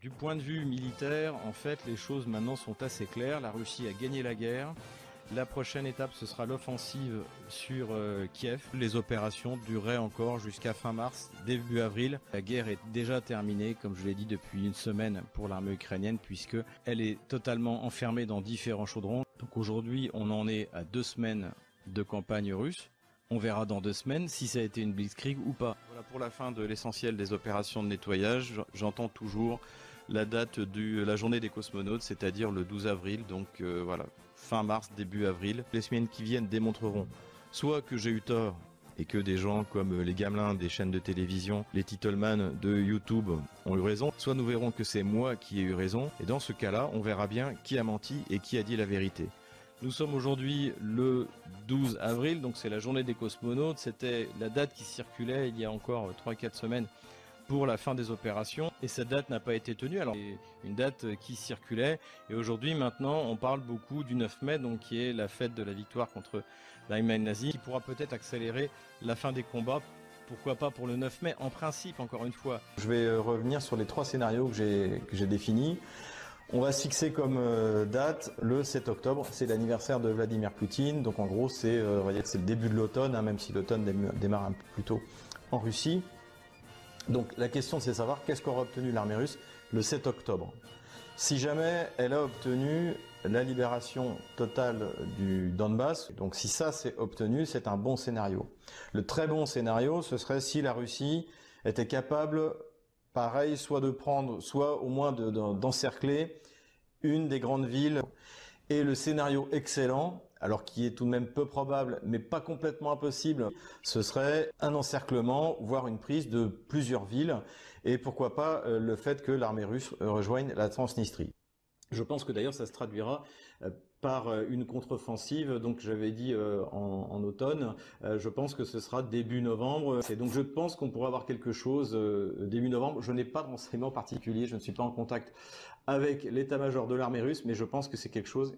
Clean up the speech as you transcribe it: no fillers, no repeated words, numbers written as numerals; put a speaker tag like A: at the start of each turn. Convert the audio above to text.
A: Du point de vue militaire, en fait, les choses maintenant sont assez claires. La Russie a gagné la guerre. La prochaine étape, ce sera l'offensive sur Kiev. Les opérations dureraient encore jusqu'à fin mars, début avril. La guerre est déjà terminée, comme je l'ai dit, depuis une semaine pour l'armée ukrainienne, puisque elle est totalement enfermée dans différents chaudrons. Donc aujourd'hui, on en est à 2 semaines de campagne russe. On verra dans 2 semaines si ça a été une blitzkrieg ou pas. Voilà pour la fin de l'essentiel des opérations de nettoyage. J'entends toujours la date de la journée des cosmonautes, c'est-à-dire le 12 avril. Donc voilà, fin mars, début avril. Les semaines qui viennent démontreront soit que j'ai eu tort et que des gens comme les gamelins des chaînes de télévision, les titleman de YouTube ont eu raison, soit nous verrons que c'est moi qui ai eu raison. Et dans ce cas-là, on verra bien qui a menti et qui a dit la vérité. Nous sommes aujourd'hui le 12 avril, donc c'est la journée des cosmonautes. C'était la date qui circulait il y a encore 3-4 semaines pour la fin des opérations. Et cette date n'a pas été tenue. Alors, c'est une date qui circulait. Et aujourd'hui, maintenant, on parle beaucoup du 9 mai, donc qui est la fête de la victoire contre l'Allemagne nazie, qui pourra peut-être accélérer la fin des combats. Pourquoi pas pour le 9 mai, en principe, encore une fois. Je vais revenir sur les 3 scénarios que j'ai définis. On va se fixer comme date le 7 octobre, c'est l'anniversaire de Vladimir Poutine, donc en gros c'est le début de l'automne, même si l'automne démarre un peu plus tôt en Russie. Donc la question c'est de savoir qu'est-ce qu'aura obtenu l'armée russe le 7 octobre. Si jamais elle a obtenu la libération totale du Donbass, donc si ça c'est obtenu, c'est un bon scénario. Le très bon scénario, ce serait si la Russie était capable, pareil, soit de prendre, soit au moins d'encercler une des grandes villes. Et le scénario excellent, alors qui est tout de même peu probable, mais pas complètement impossible, ce serait un encerclement, voire une prise de plusieurs villes, et pourquoi pas le fait que l'armée russe rejoigne la Transnistrie. Je pense que d'ailleurs ça se traduira par une contre-offensive, donc j'avais dit en automne, je pense que ce sera début novembre, et donc je pense qu'on pourra avoir quelque chose début novembre. Je n'ai pas de renseignements particuliers, je ne suis pas en contact avec l'état-major de l'armée russe, mais je pense que c'est quelque chose